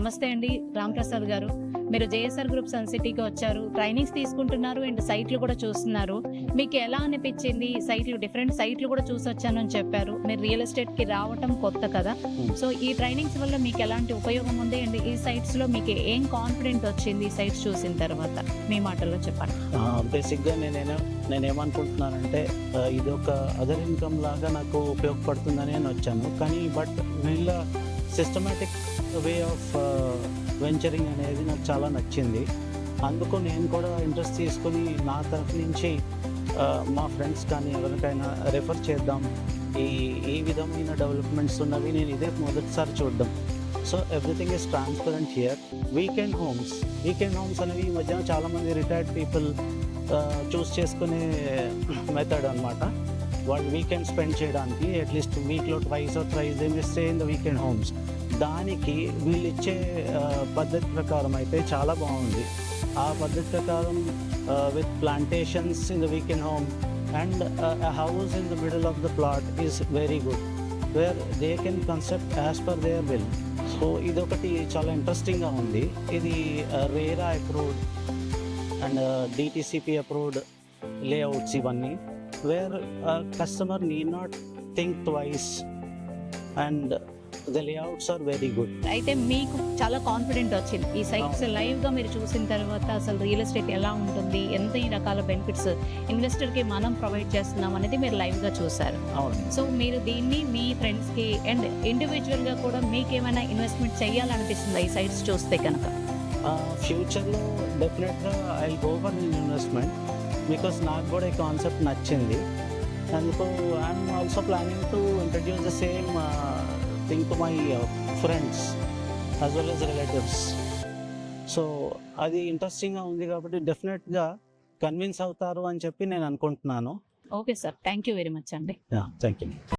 నమస్తే అండి రాంప్రసాద్ గారు. మీరు జేఎస్ఆర్ గ్రూప్ సన్ సిటీకి వచ్చారు, ట్రైనింగ్స్ తీసుకుంటున్నారు అండ్ సైట్లు కూడా చూస్తున్నారు. మీకు ఎలా అనిపించింది? డిఫరెంట్ సైట్లు కూడా చూసొచ్చాను అని చెప్పారు. మీరు రియల్ ఎస్టేట్ కి రావటం కొత్త కదా, సో ఈ ట్రైనింగ్స్ వల్ల మీకు ఎలాంటి ఉపయోగం ఉంది అండ్ ఈ సైట్స్ లో మీకు ఏం కాన్ఫిడెంట్ వచ్చింది ఈ సైట్స్ చూసిన తర్వాత? మీ మాటల్లో చెప్పండి. బేసిక్గా నేనేమనుకుంటున్నానంటే ఇది ఒక అదర్ ఇన్కమ్ లాగా నాకు ఉపయోగపడుతుందని నేను వచ్చాను. కానీ బట్ వీళ్ళ సిస్టమేటిక్ వే ఆఫ్ వెంచరింగ్ అనేది నాకు చాలా నచ్చింది. అందుకు నేను కూడా ఇంట్రెస్ట్ తీసుకొని నా తరఫు నుంచి మా ఫ్రెండ్స్ కానీ ఎవరికైనా రెఫర్ చేద్దాం, ఈ విధమైన డెవలప్మెంట్స్ ఉన్నవి నేను ఇదే మొదటిసారి చూడడం. So everything is transparent here. Weekend homes అనేవి ఈ మధ్యన చాలామంది రిటైర్డ్ పీపుల్ చూస్ చేసుకునే మెథడ్ అనమాట. వాళ్ళు వీకెండ్ స్పెండ్ చేయడానికి అట్లీస్ట్ వీక్లో twice or thrice they may stay in the weekend homes. దానికి వీళ్ళు ఇచ్చే పద్ధతి ప్రకారం అయితే చాలా బాగుంది. ఆ పద్ధతి ప్రకారం with plantations in the weekend home and house in the middle of the plot is very good, where they can construct as per their will. So ఇదొకటి చాలా ఇంట్రెస్టింగ్గా ఉంది. ఇది RERA approved and DTCP approved layouts ఇవన్నీ, where customer need not think twice and the layouts are very good. అయితే మీకు చాలా confident వచ్చింది ఈ సైట్స్ లైవ్ గా మీరు చూసిన తర్వాత. అసలు రియల్ ఎస్టేట్ ఎలా ఉంటుంది, ఎంత ఈ రకాల బెనిఫిట్స్ ఇన్వెస్టర్ కి మనం ప్రొవైడ్ చేస్తున్నాం అనేది మీరు లైవ్ గా చూసారు. సో మీరు దీన్ని మీ ఫ్రెండ్స్ కి అండ్ ఇండివిజువల్ గా కూడా మీకు ఏమైనా ఇన్వెస్ట్మెంట్ చేయాలనిపిస్తుంది ఈ సైట్స్ చూస్తే కనుక? ఫ్యూచర్లో డెఫినెట్గా I go for investment because నాకు కూడా ఈ కాన్సెప్ట్ నచ్చింది. అందుకు I'm also planning to introduce the same thing to my friends as well as relatives. So అది ఇంట్రెస్టింగ్గా ఉంది కాబట్టి డెఫినెట్గా కన్విన్స్ అవుతారు అని చెప్పి నేను అనుకుంటున్నాను. Okay sir, thank you very much అండి. Thank you.